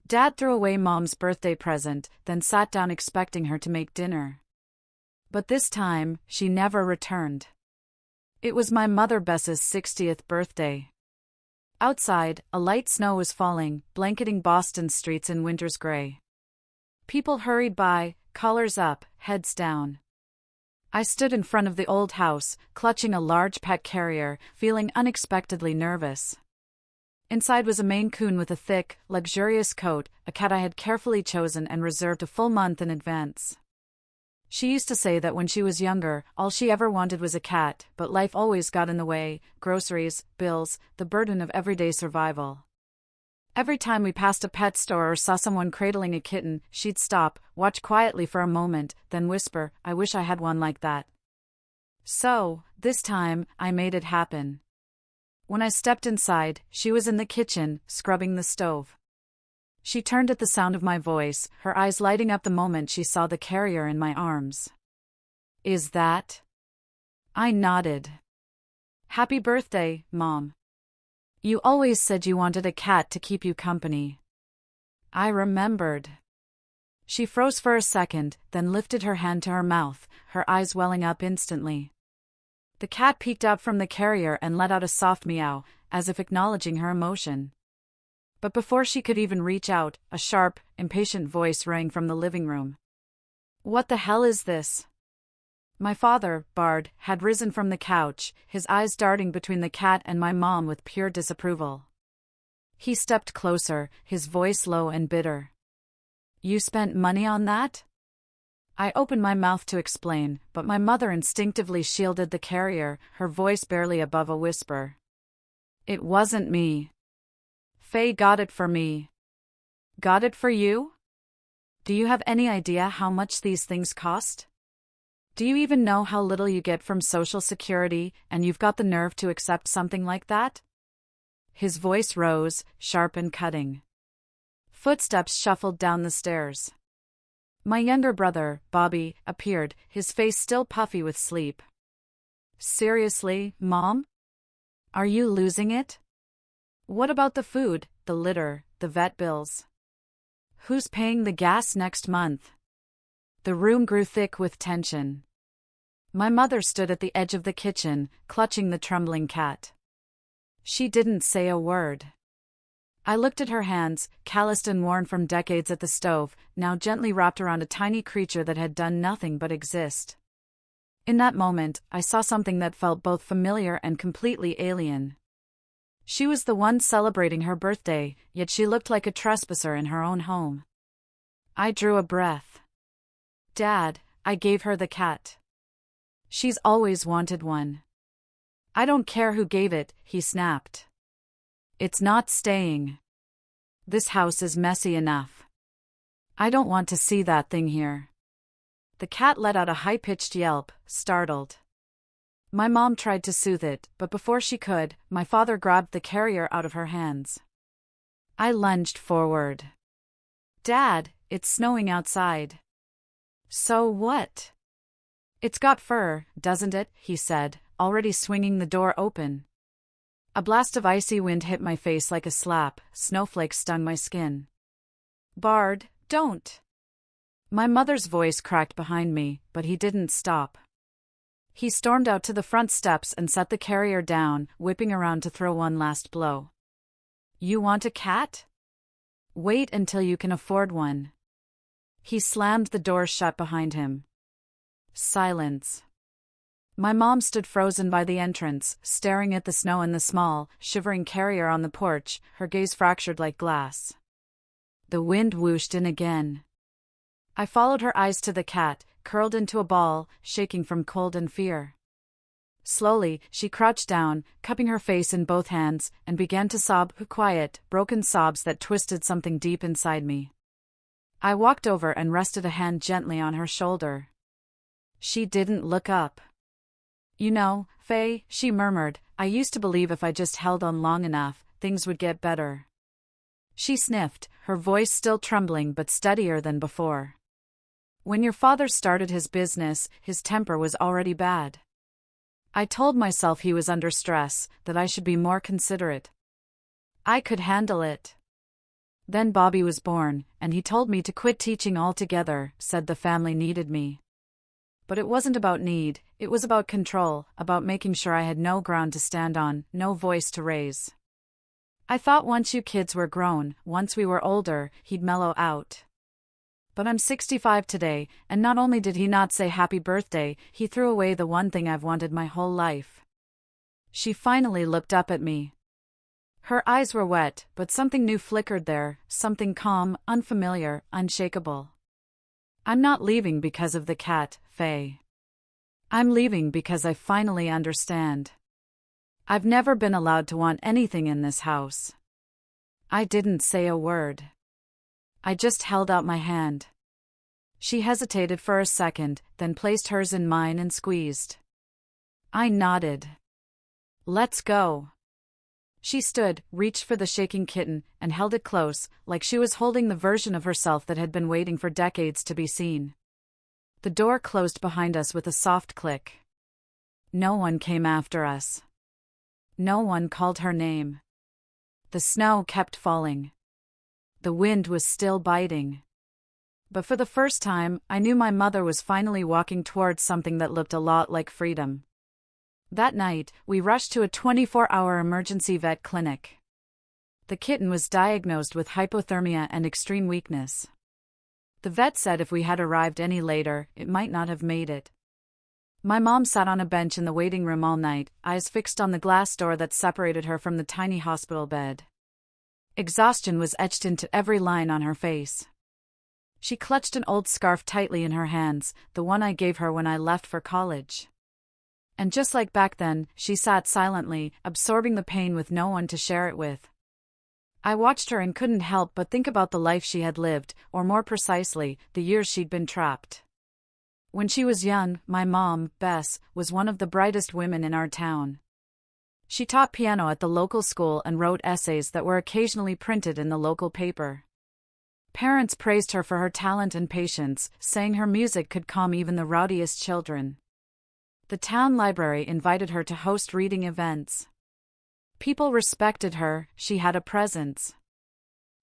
Dad threw away Mom's birthday present, then sat down expecting her to make dinner. But this time, she never returned. It was my mother Bess's 60th birthday. Outside, a light snow was falling, blanketing Boston's streets in winter's gray. People hurried by, collars up, heads down. I stood in front of the old house, clutching a large pet carrier, feeling unexpectedly nervous. Inside was a Maine Coon with a thick, luxurious coat, a cat I had carefully chosen and reserved a full month in advance. She used to say that when she was younger, all she ever wanted was a cat, but life always got in the way: groceries, bills, the burden of everyday survival. Every time we passed a pet store or saw someone cradling a kitten, she'd stop, watch quietly for a moment, then whisper, "I wish I had one like that." So, this time, I made it happen. When I stepped inside, she was in the kitchen, scrubbing the stove. She turned at the sound of my voice, her eyes lighting up the moment she saw the carrier in my arms. "Is that?" I nodded. "Happy birthday, Mom. You always said you wanted a cat to keep you company." I remembered. She froze for a second, then lifted her hand to her mouth, her eyes welling up instantly. The cat peeked out from the carrier and let out a soft meow, as if acknowledging her emotion. But before she could even reach out, a sharp, impatient voice rang from the living room. "What the hell is this?" My father, Bard, had risen from the couch, his eyes darting between the cat and my mom with pure disapproval. He stepped closer, his voice low and bitter. "You spent money on that?" I opened my mouth to explain, but my mother instinctively shielded the carrier, her voice barely above a whisper. "It wasn't me. Faye got it for me." "Got it for you? Do you have any idea how much these things cost? Do you even know how little you get from Social Security, and you've got the nerve to accept something like that?" His voice rose, sharp and cutting. Footsteps shuffled down the stairs. My younger brother, Bobby, appeared, his face still puffy with sleep. "Seriously, Mom? Are you losing it? What about the food, the litter, the vet bills? Who's paying the gas next month?" The room grew thick with tension. My mother stood at the edge of the kitchen, clutching the trembling cat. She didn't say a word. I looked at her hands, calloused and worn from decades at the stove, now gently wrapped around a tiny creature that had done nothing but exist. In that moment, I saw something that felt both familiar and completely alien. She was the one celebrating her birthday, yet she looked like a trespasser in her own home. I drew a breath. "Dad, I gave her the cat. She's always wanted one." "I don't care who gave it," he snapped. "It's not staying. This house is messy enough. I don't want to see that thing here." The cat let out a high-pitched yelp, startled. My mom tried to soothe it, but before she could, my father grabbed the carrier out of her hands. I lunged forward. "Dad, it's snowing outside." "So what? It's got fur, doesn't it?" he said, already swinging the door open. A blast of icy wind hit my face like a slap, snowflakes stung my skin. "Bard, don't!" My mother's voice cracked behind me, but he didn't stop. He stormed out to the front steps and set the carrier down, whipping around to throw one last blow. "You want a cat? Wait until you can afford one." He slammed the door shut behind him. Silence. My mom stood frozen by the entrance, staring at the snow and the small, shivering carrier on the porch, her gaze fractured like glass. The wind whooshed in again. I followed her eyes to the cat, curled into a ball, shaking from cold and fear. Slowly, she crouched down, cupping her face in both hands, and began to sob, quiet, broken sobs that twisted something deep inside me. I walked over and rested a hand gently on her shoulder. She didn't look up. "You know, Faye," she murmured, "I used to believe if I just held on long enough, things would get better." She sniffed, her voice still trembling but steadier than before. "When your father started his business, his temper was already bad. I told myself he was under stress, that I should be more considerate. I could handle it. Then Bobby was born, and he told me to quit teaching altogether, said the family needed me. But it wasn't about need, it was about control, about making sure I had no ground to stand on, no voice to raise. I thought once you kids were grown, once we were older, he'd mellow out. But I'm 65 today, and not only did he not say happy birthday, he threw away the one thing I've wanted my whole life. She finally looked up at me. Her eyes were wet, but something new flickered there, something calm, unfamiliar, unshakable. I'm not leaving because of the cat, Faye. I'm leaving because I finally understand. I've never been allowed to want anything in this house. I didn't say a word. I just held out my hand. She hesitated for a second, then placed hers in mine and squeezed. I nodded. Let's go. She stood, reached for the shaking kitten, and held it close, like she was holding the version of herself that had been waiting for decades to be seen. The door closed behind us with a soft click. No one came after us. No one called her name. The snow kept falling. The wind was still biting. But for the first time, I knew my mother was finally walking towards something that looked a lot like freedom. That night, we rushed to a 24-hour emergency vet clinic. The kitten was diagnosed with hypothermia and extreme weakness. The vet said if we had arrived any later, it might not have made it. My mom sat on a bench in the waiting room all night, eyes fixed on the glass door that separated her from the tiny hospital bed. Exhaustion was etched into every line on her face. She clutched an old scarf tightly in her hands, the one I gave her when I left for college. And just like back then, she sat silently, absorbing the pain with no one to share it with. I watched her and couldn't help but think about the life she had lived, or more precisely, the years she'd been trapped. When she was young, my mom, Bess, was one of the brightest women in our town. She taught piano at the local school and wrote essays that were occasionally printed in the local paper. Parents praised her for her talent and patience, saying her music could calm even the rowdiest children. The town library invited her to host reading events. People respected her, she had a presence.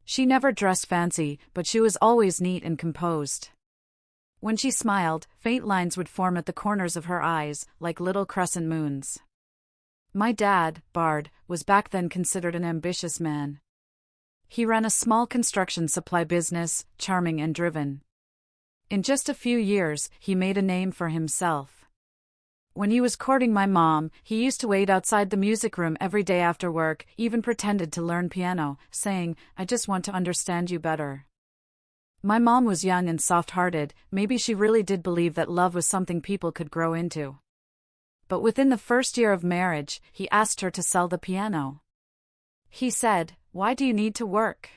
She never dressed fancy, but she was always neat and composed. When she smiled, faint lines would form at the corners of her eyes, like little crescent moons. My dad, Bard, was back then considered an ambitious man. He ran a small construction supply business, charming and driven. In just a few years, he made a name for himself. When he was courting my mom, he used to wait outside the music room every day after work, even pretended to learn piano, saying, "I just want to understand you better." My mom was young and soft-hearted, maybe she really did believe that love was something people could grow into. But within the first year of marriage, he asked her to sell the piano. He said, "Why do you need to work?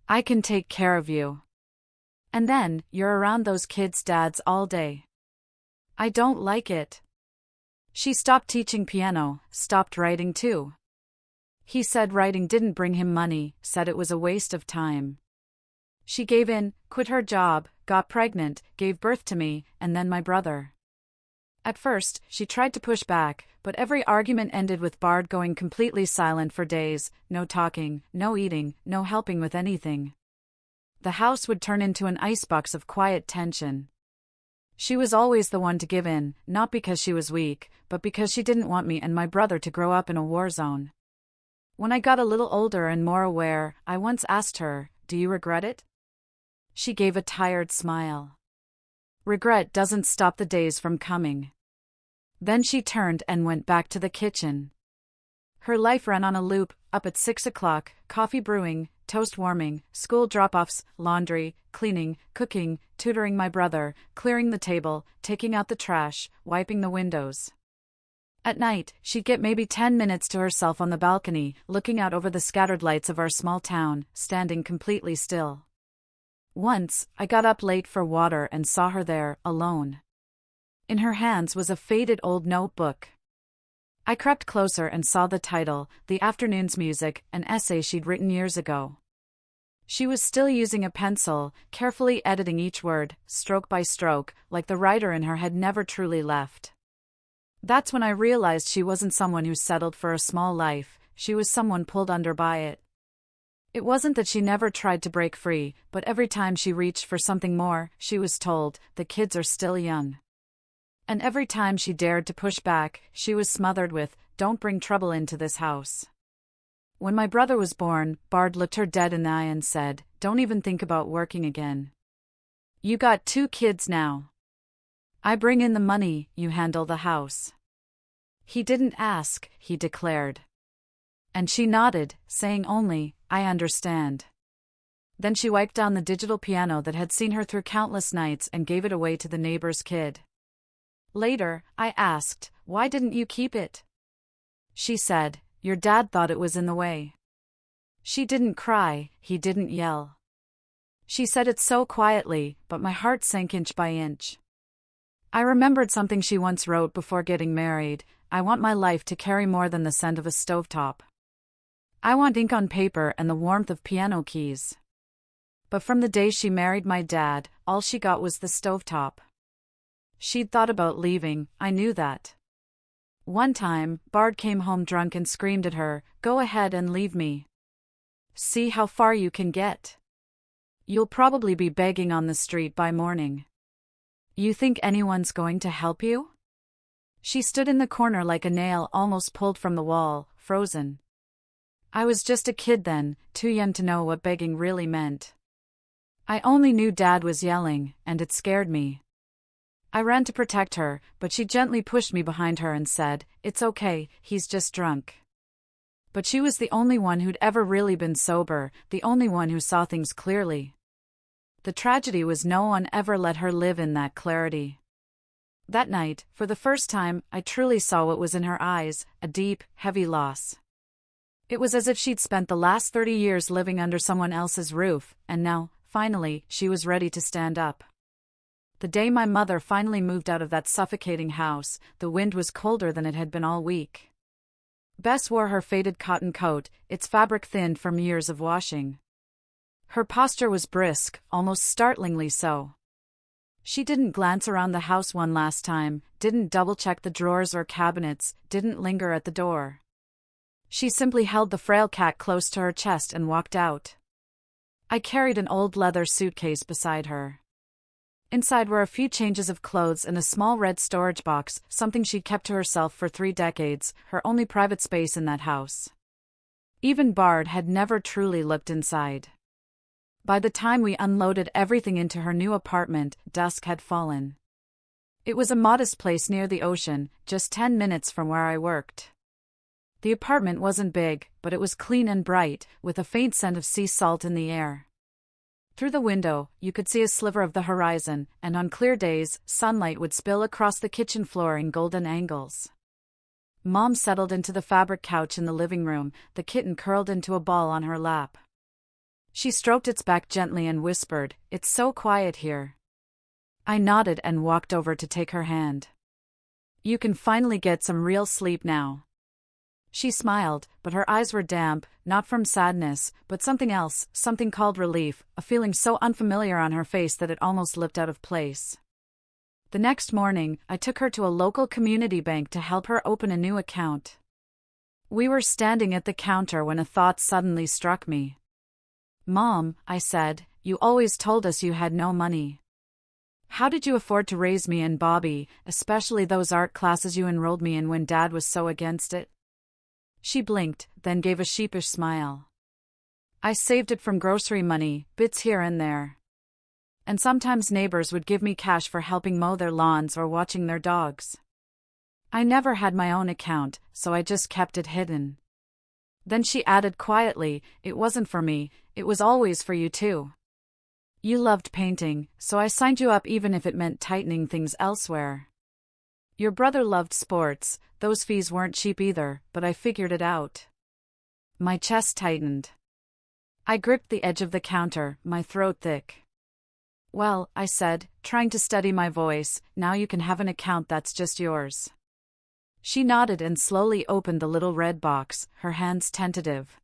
I can take care of you. And then, you're around those kids' dads all day. I don't like it." She stopped teaching piano, stopped writing too. He said writing didn't bring him money, said it was a waste of time. She gave in, quit her job, got pregnant, gave birth to me, and then my brother. At first, she tried to push back, but every argument ended with Bard going completely silent for days, no talking, no eating, no helping with anything. The house would turn into an icebox of quiet tension. She was always the one to give in, not because she was weak, but because she didn't want me and my brother to grow up in a war zone. When I got a little older and more aware, I once asked her, "Do you regret it?" She gave a tired smile. Regret doesn't stop the days from coming. Then she turned and went back to the kitchen. Her life ran on a loop, up at 6 o'clock, coffee brewing, toast warming, school drop-offs, laundry, cleaning, cooking, tutoring my brother, clearing the table, taking out the trash, wiping the windows. At night, she'd get maybe 10 minutes to herself on the balcony, looking out over the scattered lights of our small town, standing completely still. Once, I got up late for water and saw her there, alone. In her hands was a faded old notebook. I crept closer and saw the title, The Afternoon's Music, an essay she'd written years ago. She was still using a pencil, carefully editing each word, stroke by stroke, like the writer in her had never truly left. That's when I realized she wasn't someone who settled for a small life, she was someone pulled under by it. It wasn't that she never tried to break free, but every time she reached for something more, she was told, the kids are still young. And every time she dared to push back, she was smothered with, don't bring trouble into this house. When my brother was born, Bard looked her dead in the eye and said, don't even think about working again. You got 2 kids now. I bring in the money, you handle the house. He didn't ask, he declared. And she nodded, saying only, I understand. Then she wiped down the digital piano that had seen her through countless nights and gave it away to the neighbor's kid. Later, I asked, why didn't you keep it? She said, your dad thought it was in the way. She didn't cry, he didn't yell. She said it so quietly, but my heart sank inch by inch. I remembered something she once wrote before getting married, I want my life to carry more than the scent of a stovetop. I want ink on paper and the warmth of piano keys. But from the day she married my dad, all she got was the stovetop. She'd thought about leaving, I knew that. One time, Bard came home drunk and screamed at her, go ahead and leave me. See how far you can get. You'll probably be begging on the street by morning. You think anyone's going to help you? She stood in the corner like a nail almost pulled from the wall, frozen. I was just a kid then, too young to know what begging really meant. I only knew Dad was yelling, and it scared me. I ran to protect her, but she gently pushed me behind her and said, it's okay, he's just drunk. But she was the only one who'd ever really been sober, the only one who saw things clearly. The tragedy was no one ever let her live in that clarity. That night, for the first time, I truly saw what was in her eyes, a deep, heavy loss. It was as if she'd spent the last 30 years living under someone else's roof, and now, finally, she was ready to stand up. The day my mother finally moved out of that suffocating house, the wind was colder than it had been all week. Bess wore her faded cotton coat, its fabric thinned from years of washing. Her posture was brisk, almost startlingly so. She didn't glance around the house one last time, didn't double-check the drawers or cabinets, didn't linger at the door. She simply held the frail cat close to her chest and walked out. I carried an old leather suitcase beside her. Inside were a few changes of clothes and a small red storage box, something she'd kept to herself for 3 decades, her only private space in that house. Even Bard had never truly looked inside. By the time we unloaded everything into her new apartment, dusk had fallen. It was a modest place near the ocean, just 10 minutes from where I worked. The apartment wasn't big, but it was clean and bright, with a faint scent of sea salt in the air. Through the window, you could see a sliver of the horizon, and on clear days, sunlight would spill across the kitchen floor in golden angles. Mom settled into the fabric couch in the living room, the kitten curled into a ball on her lap. She stroked its back gently and whispered, "It's so quiet here." I nodded and walked over to take her hand. "You can finally get some real sleep now." She smiled, but her eyes were damp, not from sadness, but something else, something called relief, a feeling so unfamiliar on her face that it almost looked out of place. The next morning, I took her to a local community bank to help her open a new account. We were standing at the counter when a thought suddenly struck me. "Mom," I said, "you always told us you had no money. How did you afford to raise me and Bobby, especially those art classes you enrolled me in when Dad was so against it?" She blinked, then gave a sheepish smile. "I saved it from grocery money, bits here and there. And sometimes neighbors would give me cash for helping mow their lawns or watching their dogs. I never had my own account, so I just kept it hidden." Then she added quietly, "It wasn't for me, it was always for you too. You loved painting, so I signed you up even if it meant tightening things elsewhere. Your brother loved sports, those fees weren't cheap either, but I figured it out." My chest tightened. I gripped the edge of the counter, my throat thick. "Well," I said, trying to steady my voice, "now you can have an account that's just yours." She nodded and slowly opened the little red box, her hands tentative.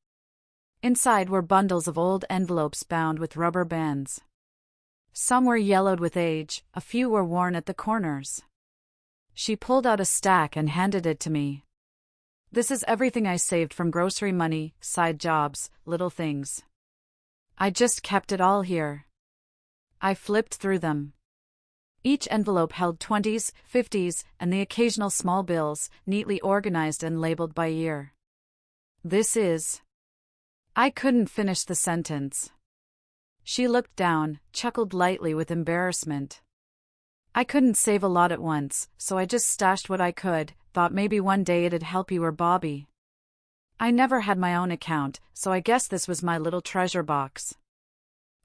Inside were bundles of old envelopes bound with rubber bands. Some were yellowed with age, a few were worn at the corners. She pulled out a stack and handed it to me. "This is everything I saved from grocery money, side jobs, little things. I just kept it all here. I flipped through them. Each envelope held 20s, 50s, and the occasional small bills, neatly organized and labeled by year. This is. I couldn't finish the sentence. She looked down, chuckled lightly with embarrassment. I couldn't save a lot at once, so I just stashed what I could, thought maybe one day it'd help you or Bobby. I never had my own account, so I guess this was my little treasure box.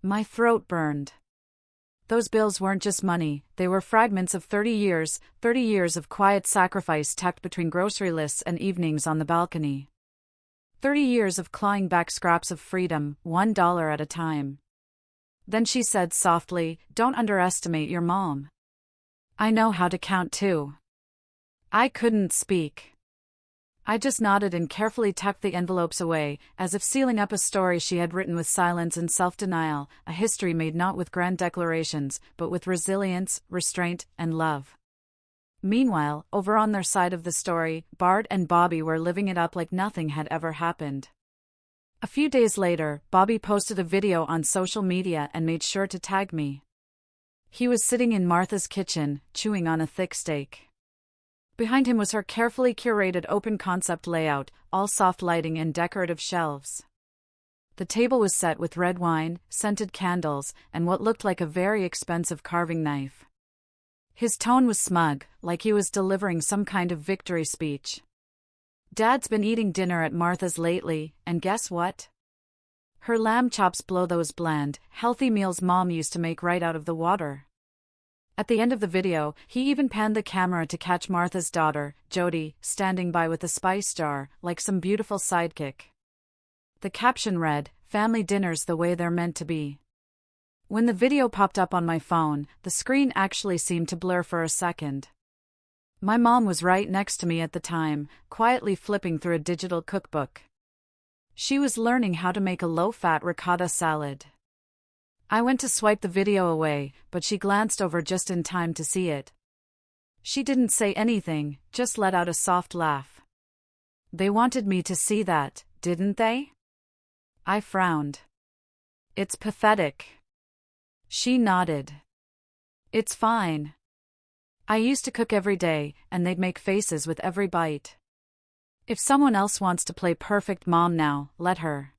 My throat burned. Those bills weren't just money, they were fragments of 30 years of quiet sacrifice tucked between grocery lists and evenings on the balcony. 30 years of clawing back scraps of freedom, $1 at a time. Then she said softly, "Don't underestimate your mom. I know how to count too." I couldn't speak. I just nodded and carefully tucked the envelopes away, as if sealing up a story she had written with silence and self-denial, a history made not with grand declarations, but with resilience, restraint, and love. Meanwhile, over on their side of the story, Bart and Bobby were living it up like nothing had ever happened. A few days later, Bobby posted a video on social media and made sure to tag me. He was sitting in Martha's kitchen, chewing on a thick steak. Behind him was her carefully curated open-concept layout, all soft lighting and decorative shelves. The table was set with red wine, scented candles, and what looked like a very expensive carving knife. His tone was smug, like he was delivering some kind of victory speech. "Dad's been eating dinner at Martha's lately, and guess what? Her lamb chops blow those bland, healthy meals Mom used to make right out of the water." At the end of the video, he even panned the camera to catch Martha's daughter, Jody, standing by with a spice jar, like some beautiful sidekick. The caption read, "Family dinners the way they're meant to be." When the video popped up on my phone, the screen actually seemed to blur for a second. My mom was right next to me at the time, quietly flipping through a digital cookbook. She was learning how to make a low-fat ricotta salad. I went to swipe the video away, but she glanced over just in time to see it. She didn't say anything, just let out a soft laugh. "They wanted me to see that, didn't they?" I frowned. "It's pathetic." She nodded. "It's fine. I used to cook every day, and they'd make faces with every bite. If someone else wants to play perfect mom now, let her."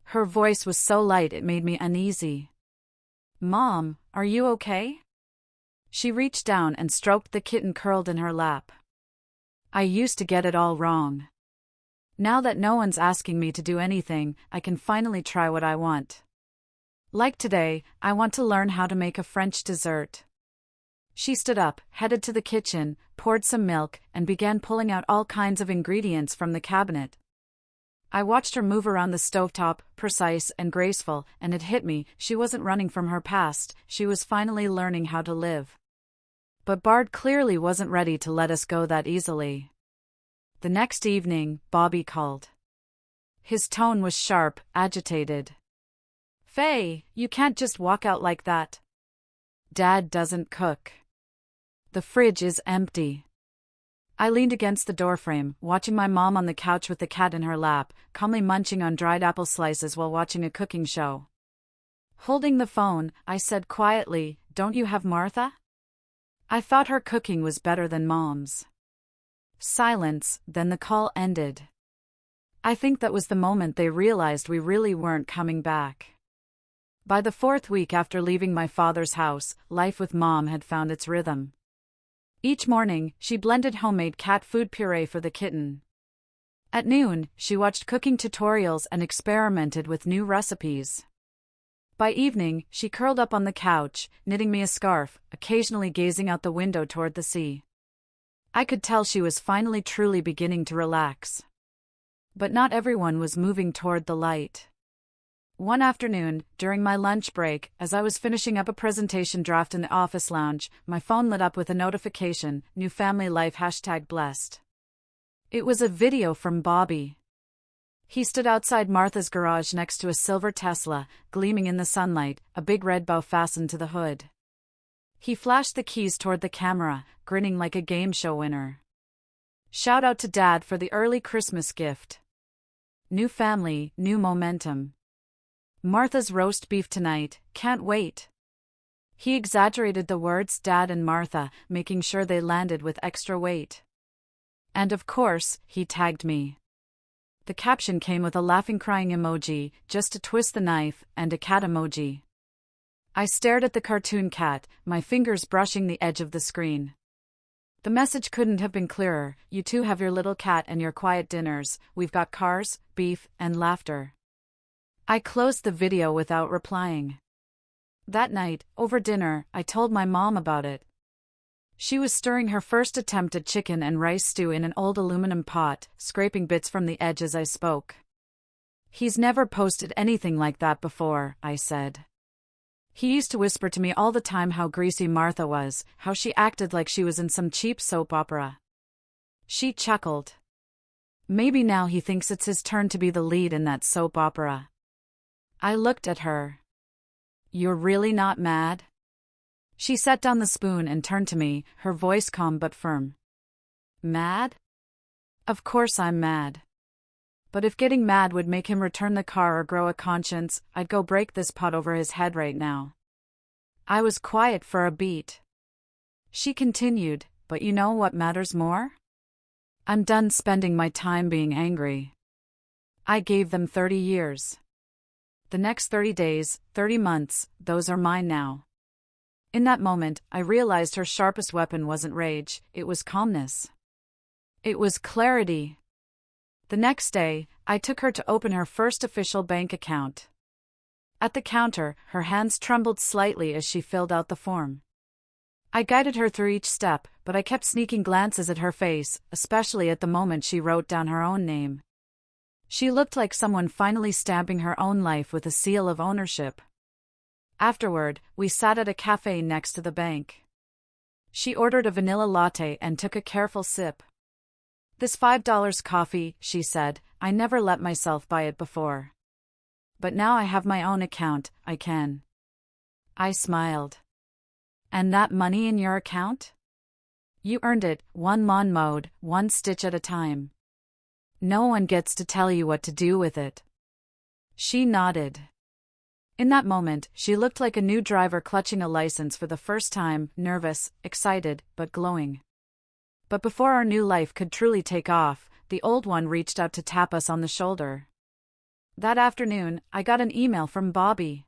Her voice was so light it made me uneasy. "Mom, are you okay?" She reached down and stroked the kitten curled in her lap. "I used to get it all wrong. Now that no one's asking me to do anything, I can finally try what I want. Like today, I want to learn how to make a French dessert." She stood up, headed to the kitchen, poured some milk, and began pulling out all kinds of ingredients from the cabinet. I watched her move around the stovetop, precise and graceful, and it hit me, she wasn't running from her past, she was finally learning how to live. But Bart clearly wasn't ready to let us go that easily. The next evening, Bobby called. His tone was sharp, agitated. "Faye, you can't just walk out like that. Dad doesn't cook. The fridge is empty." I leaned against the doorframe, watching my mom on the couch with the cat in her lap, calmly munching on dried apple slices while watching a cooking show. Holding the phone, I said quietly, "Don't you have Martha?" I thought her cooking was better than Mom's. Silence, then the call ended. I think that was the moment they realized we really weren't coming back. By the 4th week after leaving my father's house, life with Mom had found its rhythm. Each morning, she blended homemade cat food puree for the kitten. At noon, she watched cooking tutorials and experimented with new recipes. By evening, she curled up on the couch, knitting me a scarf, occasionally gazing out the window toward the sea. I could tell she was finally truly beginning to relax. But not everyone was moving toward the light. One afternoon, during my lunch break, as I was finishing up a presentation draft in the office lounge, my phone lit up with a notification, "New family life #blessed." It was a video from Bobby. He stood outside Martha's garage next to a silver Tesla, gleaming in the sunlight, a big red bow fastened to the hood. He flashed the keys toward the camera, grinning like a game show winner. "Shout out to Dad for the early Christmas gift. New family, new momentum." Martha's roast beef tonight, can't wait. He exaggerated the words Dad and Martha, making sure they landed with extra weight. And of course, he tagged me. The caption came with a laughing crying emoji, just to twist the knife, and a cat emoji. I stared at the cartoon cat, my fingers brushing the edge of the screen. The message couldn't have been clearer. You two have your little cat and your quiet dinners, we've got cars, beef, and laughter. I closed the video without replying. That night, over dinner, I told my mom about it. She was stirring her first attempt at chicken and rice stew in an old aluminum pot, scraping bits from the edge as I spoke. He's never posted anything like that before, I said. He used to whisper to me all the time how greasy Martha was, how she acted like she was in some cheap soap opera. She chuckled. Maybe now he thinks it's his turn to be the lead in that soap opera. I looked at her. You're really not mad? She set down the spoon and turned to me, her voice calm but firm. Mad? Of course I'm mad. But if getting mad would make him return the car or grow a conscience, I'd go break this pot over his head right now. I was quiet for a beat. She continued, but you know what matters more? I'm done spending my time being angry. I gave them 30 years. The next 30 days, 30 months, those are mine now. In that moment, I realized her sharpest weapon wasn't rage, it was calmness. It was clarity. The next day, I took her to open her first official bank account. At the counter, her hands trembled slightly as she filled out the form. I guided her through each step, but I kept sneaking glances at her face, especially at the moment she wrote down her own name. She looked like someone finally stamping her own life with a seal of ownership. Afterward, we sat at a cafe next to the bank. She ordered a vanilla latte and took a careful sip. This $5 coffee, she said, I never let myself buy it before. But now I have my own account, I can. I smiled. And that money in your account? You earned it, one lawn mowed, one stitch at a time. No one gets to tell you what to do with it. She nodded. In that moment, she looked like a new driver clutching a license for the first time, nervous, excited, but glowing. But before our new life could truly take off, the old one reached out to tap us on the shoulder. That afternoon, I got an email from Bobby.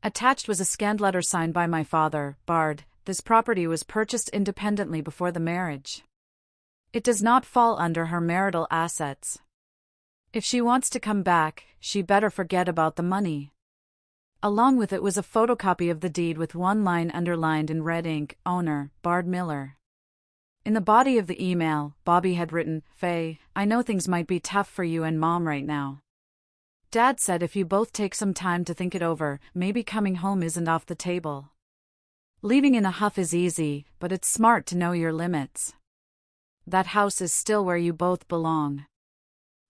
Attached was a scanned letter signed by my father, Bard. This property was purchased independently before the marriage. It does not fall under her marital assets. If she wants to come back, she better forget about the money. Along with it was a photocopy of the deed with one line underlined in red ink, owner, Bard Miller. In the body of the email, Bobby had written, Faye, I know things might be tough for you and Mom right now. Dad said if you both take some time to think it over, maybe coming home isn't off the table. Leaving in a huff is easy, but it's smart to know your limits. That house is still where you both belong.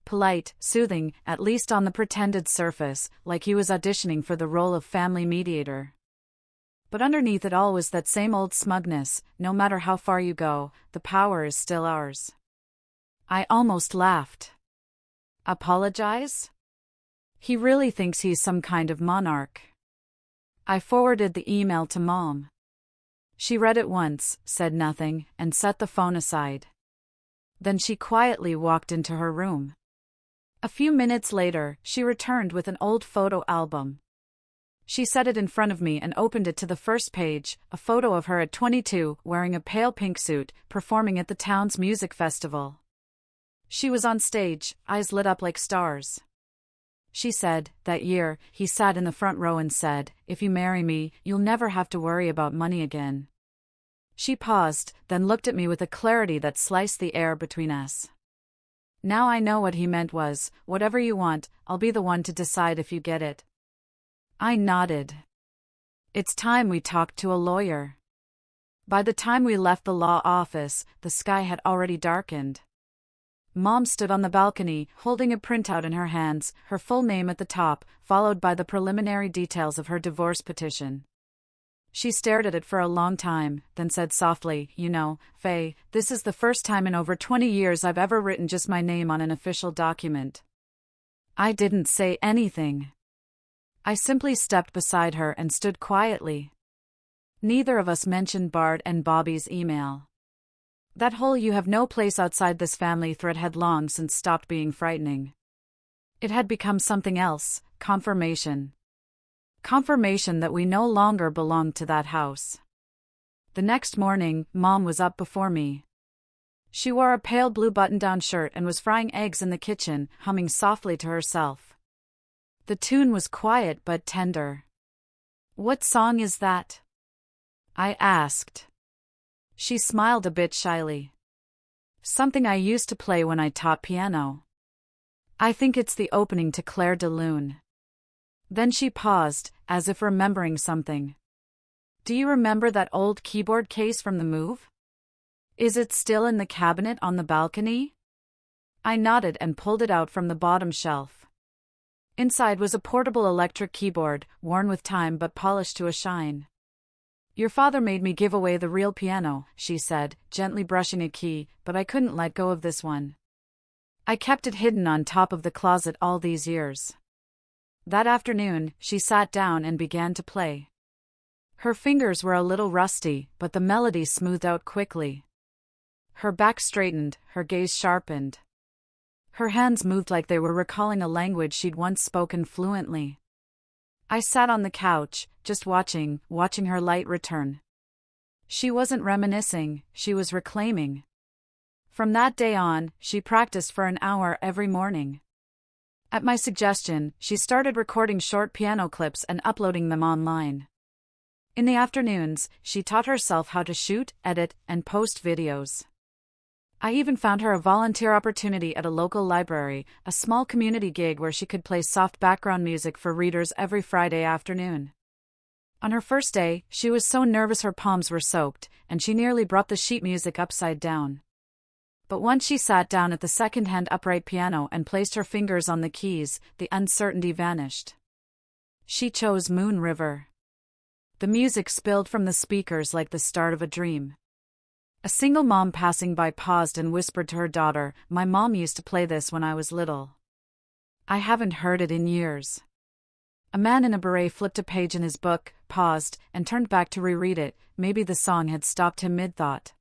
Polite, soothing, at least on the pretended surface, like he was auditioning for the role of family mediator. But underneath it all was that same old smugness, no matter how far you go, the power is still ours. I almost laughed. Apologize? He really thinks he's some kind of monarch. I forwarded the email to Mom. She read it once, said nothing, and set the phone aside. Then she quietly walked into her room. A few minutes later, she returned with an old photo album. She set it in front of me and opened it to the first page, a photo of her at 22, wearing a pale pink suit, performing at the town's music festival. She was on stage, eyes lit up like stars. She said, that year, he sat in the front row and said, if you marry me, you'll never have to worry about money again. She paused, then looked at me with a clarity that sliced the air between us. Now I know what he meant was, whatever you want, I'll be the one to decide if you get it. I nodded. It's time we talked to a lawyer. By the time we left the law office, the sky had already darkened. Mom stood on the balcony, holding a printout in her hands, her full name at the top, followed by the preliminary details of her divorce petition. She stared at it for a long time, then said softly, you know, Faye, this is the first time in over 20 years I've ever written just my name on an official document. I didn't say anything. I simply stepped beside her and stood quietly. Neither of us mentioned Bart and Bobby's email. That whole "you have no place outside this family" thread had long since stopped being frightening. It had become something else, confirmation. Confirmation that we no longer belonged to that house. The next morning, Mom was up before me. She wore a pale blue button-down shirt and was frying eggs in the kitchen, humming softly to herself. The tune was quiet but tender. "What song is that?" I asked. She smiled a bit shyly. "Something I used to play when I taught piano. I think it's the opening to Clair de Lune." Then she paused, as if remembering something. "Do you remember that old keyboard case from the move? Is it still in the cabinet on the balcony?" I nodded and pulled it out from the bottom shelf. Inside was a portable electric keyboard, worn with time but polished to a shine. "Your father made me give away the real piano," she said, gently brushing a key, "but I couldn't let go of this one. I kept it hidden on top of the closet all these years." That afternoon, she sat down and began to play. Her fingers were a little rusty, but the melody smoothed out quickly. Her back straightened, her gaze sharpened. Her hands moved like they were recalling a language she'd once spoken fluently. I sat on the couch, just watching her light return. She wasn't reminiscing, she was reclaiming. From that day on, she practiced for an hour every morning. At my suggestion, she started recording short piano clips and uploading them online. In the afternoons, she taught herself how to shoot, edit, and post videos. I even found her a volunteer opportunity at a local library, a small community gig where she could play soft background music for readers every Friday afternoon. On her first day, she was so nervous her palms were soaked, and she nearly brought the sheet music upside down. But once she sat down at the second-hand upright piano and placed her fingers on the keys, the uncertainty vanished. She chose Moon River. The music spilled from the speakers like the start of a dream. A single mom passing by paused and whispered to her daughter, "My mom used to play this when I was little." I haven't heard it in years. A man in a beret flipped a page in his book, paused, and turned back to reread it. Maybe the song had stopped him mid-thought.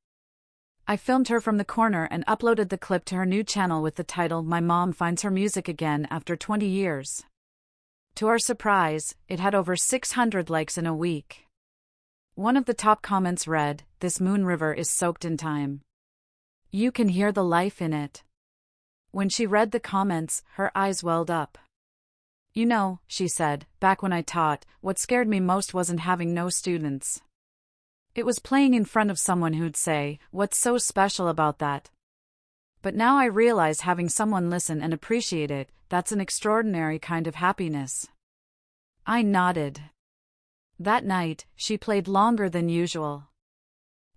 I filmed her from the corner and uploaded the clip to her new channel with the title, "My Mom Finds Her Music Again After 20 Years. To our surprise, it had over 600 likes in a week. One of the top comments read, "This Moon River is soaked in time. You can hear the life in it." When she read the comments, her eyes welled up. "You know," she said, "back when I taught, what scared me most wasn't having no students. It was playing in front of someone who'd say, 'What's so special about that?' But now I realize having someone listen and appreciate it, that's an extraordinary kind of happiness." I nodded. That night, she played longer than usual.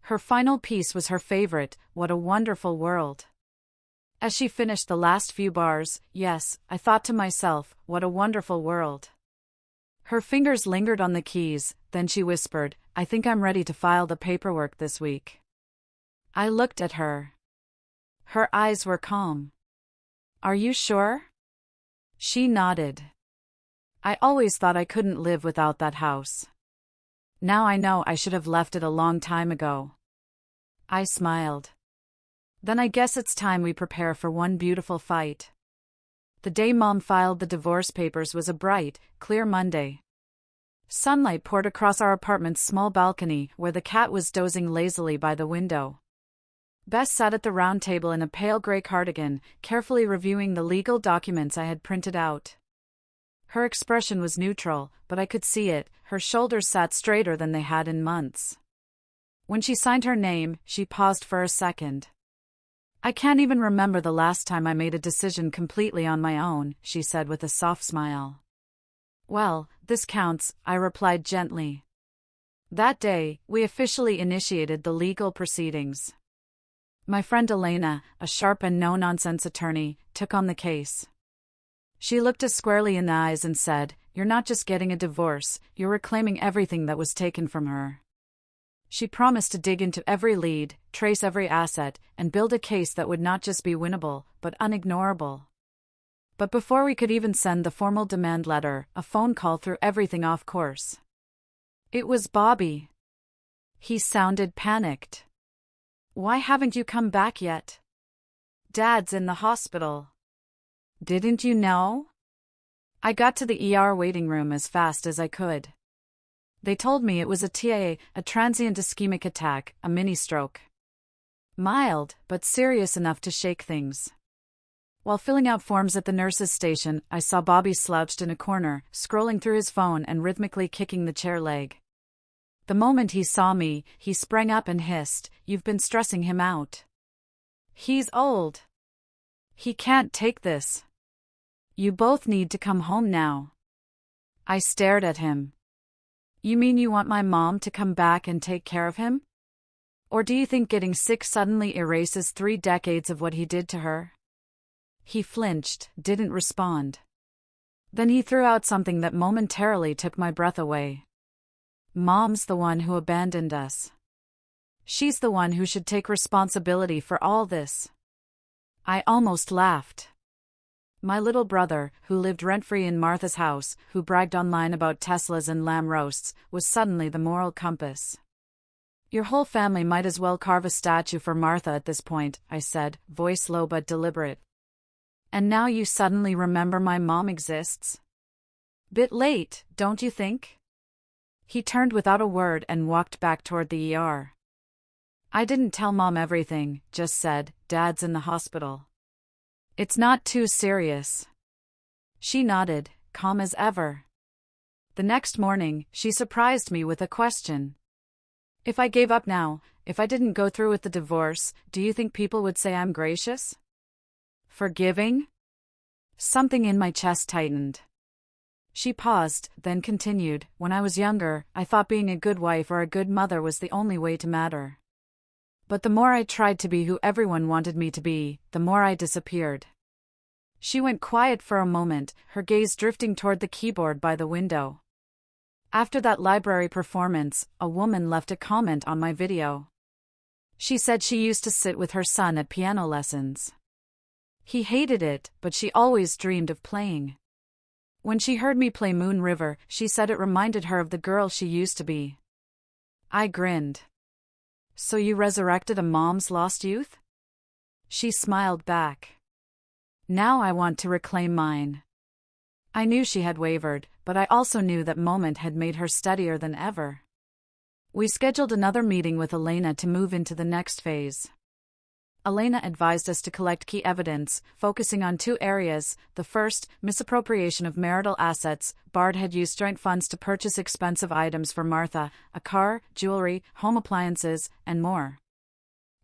Her final piece was her favorite, "What a Wonderful World." As she finished the last few bars, yes, I thought to myself, what a wonderful world. Her fingers lingered on the keys, then she whispered, "I think I'm ready to file the paperwork this week." I looked at her. Her eyes were calm. "Are you sure?" She nodded. "I always thought I couldn't live without that house. Now I know I should have left it a long time ago." I smiled. "Then I guess it's time we prepare for one beautiful fight." The day Mom filed the divorce papers was a bright, clear Monday. Sunlight poured across our apartment's small balcony, where the cat was dozing lazily by the window. Bess sat at the round table in a pale gray cardigan, carefully reviewing the legal documents I had printed out. Her expression was neutral, but I could see it. Her shoulders sat straighter than they had in months. When she signed her name, she paused for a second. "I can't even remember the last time I made a decision completely on my own," she said with a soft smile. "Well, this counts," I replied gently. That day, we officially initiated the legal proceedings. My friend Elena, a sharp and no-nonsense attorney, took on the case. She looked us squarely in the eyes and said, "You're not just getting a divorce, you're reclaiming everything that was taken from her." She promised to dig into every lead, trace every asset, and build a case that would not just be winnable, but unignorable. But before we could even send the formal demand letter, a phone call threw everything off course. It was Bobby. He sounded panicked. "Why haven't you come back yet? Dad's in the hospital." "Didn't you know?" I got to the ER waiting room as fast as I could. They told me it was a TIA, a transient ischemic attack, a mini-stroke. Mild, but serious enough to shake things. While filling out forms at the nurse's station, I saw Bobby slouched in a corner, scrolling through his phone and rhythmically kicking the chair leg. The moment he saw me, he sprang up and hissed, "You've been stressing him out. He's old. He can't take this. You both need to come home now." I stared at him. "You mean you want my mom to come back and take care of him? Or do you think getting sick suddenly erases 3 decades of what he did to her?" He flinched, didn't respond. Then he threw out something that momentarily took my breath away. "Mom's the one who abandoned us. She's the one who should take responsibility for all this." I almost laughed. My little brother, who lived rent-free in Martha's house, who bragged online about Teslas and lamb roasts, was suddenly the moral compass. "Your whole family might as well carve a statue for Martha at this point," I said, voice low but deliberate. "And now you suddenly remember my mom exists? Bit late, don't you think?" He turned without a word and walked back toward the ER. I didn't tell Mom everything, just said, "Dad's in the hospital. It's not too serious." She nodded, calm as ever. The next morning, she surprised me with a question. "If I gave up now, if I didn't go through with the divorce, do you think people would say I'm gracious? Forgiving?" Something in my chest tightened. She paused, then continued, "When I was younger, I thought being a good wife or a good mother was the only way to matter. But the more I tried to be who everyone wanted me to be, the more I disappeared." She went quiet for a moment, her gaze drifting toward the keyboard by the window. "After that library performance, a woman left a comment on my video. She said she used to sit with her son at piano lessons. He hated it, but she always dreamed of playing. When she heard me play Moon River, she said it reminded her of the girl she used to be." I grinned. "So you resurrected a mom's lost youth?" She smiled back. "Now I want to reclaim mine." I knew she had wavered, but I also knew that moment had made her steadier than ever. We scheduled another meeting with Elena to move into the next phase. Elena advised us to collect key evidence, focusing on 2 areas. The first, misappropriation of marital assets. Bard had used joint funds to purchase expensive items for Martha, a car, jewelry, home appliances, and more.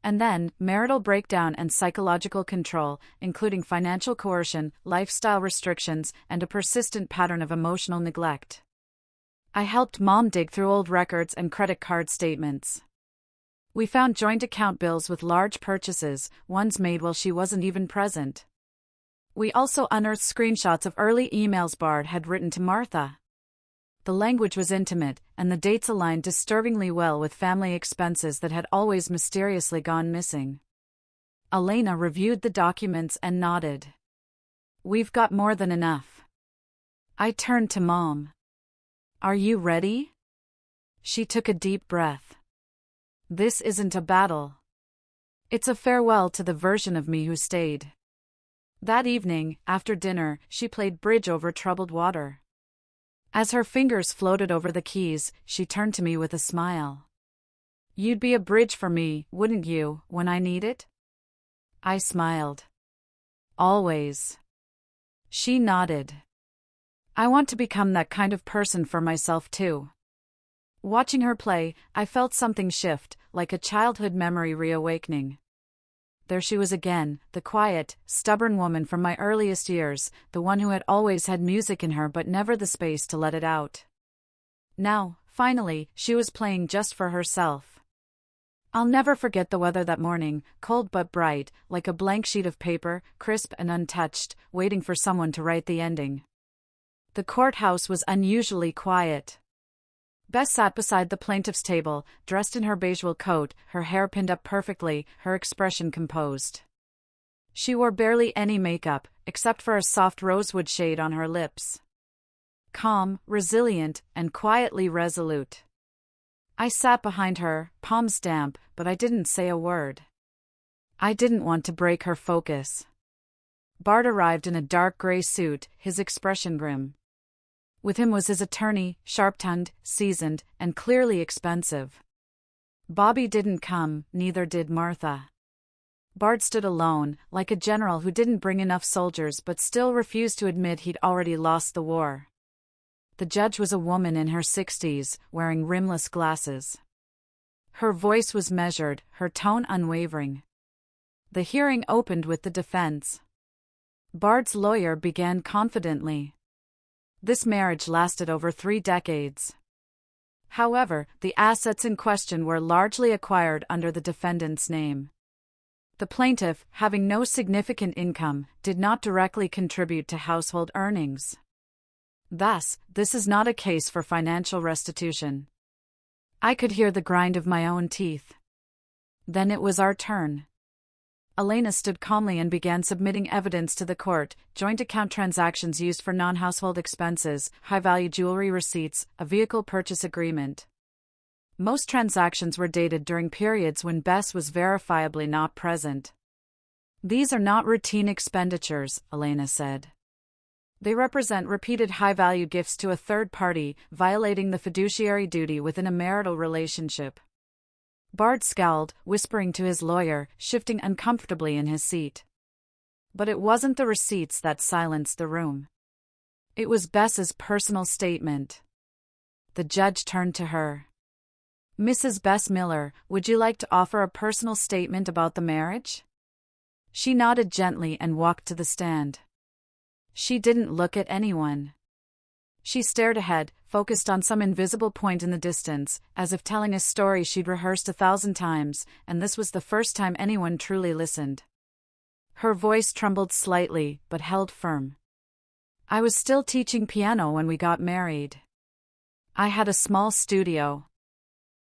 And then, marital breakdown and psychological control, including financial coercion, lifestyle restrictions, and a persistent pattern of emotional neglect. I helped Mom dig through old records and credit card statements. We found joint account bills with large purchases, ones made while she wasn't even present. We also unearthed screenshots of early emails Bard had written to Martha. The language was intimate, and the dates aligned disturbingly well with family expenses that had always mysteriously gone missing. Elena reviewed the documents and nodded. "We've got more than enough." I turned to Mom. "Are you ready?" She took a deep breath. "This isn't a battle. It's a farewell to the version of me who stayed." That evening, after dinner, she played bridge over troubled water. As her fingers floated over the keys, she turned to me with a smile. "You'd be a bridge for me, wouldn't you, when I need it?" I smiled. "Always." She nodded. "I want to become that kind of person for myself too." Watching her play, I felt something shift, like a childhood memory reawakening. There she was again, the quiet, stubborn woman from my earliest years, the one who had always had music in her but never the space to let it out. Now, finally, she was playing just for herself. I'll never forget the weather that morning, cold but bright, like a blank sheet of paper, crisp and untouched, waiting for someone to write the ending. The courthouse was unusually quiet. Bess sat beside the plaintiff's table, dressed in her beige wool coat, her hair pinned up perfectly, her expression composed. She wore barely any makeup, except for a soft rosewood shade on her lips. Calm, resilient, and quietly resolute. I sat behind her, palms damp, but I didn't say a word. I didn't want to break her focus. Bart arrived in a dark gray suit, his expression grim. With him was his attorney, sharp-tongued, seasoned, and clearly expensive. Bobby didn't come, neither did Martha. Bart stood alone, like a general who didn't bring enough soldiers but still refused to admit he'd already lost the war. The judge was a woman in her 60s, wearing rimless glasses. Her voice was measured, her tone unwavering. The hearing opened with the defense. Bart's lawyer began confidently. This marriage lasted over 3 decades. However, the assets in question were largely acquired under the defendant's name. The plaintiff, having no significant income, did not directly contribute to household earnings. Thus, this is not a case for financial restitution. I could hear the grind of my own teeth. Then it was our turn. Elena stood calmly and began submitting evidence to the court: joint account transactions used for non-household expenses, high-value jewelry receipts, a vehicle purchase agreement. Most transactions were dated during periods when Bess was verifiably not present. These are not routine expenditures, Elena said. They represent repeated high-value gifts to a third party, violating the fiduciary duty within a marital relationship. Bart scowled, whispering to his lawyer, shifting uncomfortably in his seat. But it wasn't the receipts that silenced the room. It was Bess's personal statement. The judge turned to her. "Mrs. Bess Miller, would you like to offer a personal statement about the marriage?" She nodded gently and walked to the stand. She didn't look at anyone. She stared ahead, focused on some invisible point in the distance, as if telling a story she'd rehearsed 1,000 times, and this was the first time anyone truly listened. Her voice trembled slightly, but held firm. "I was still teaching piano when we got married. I had a small studio.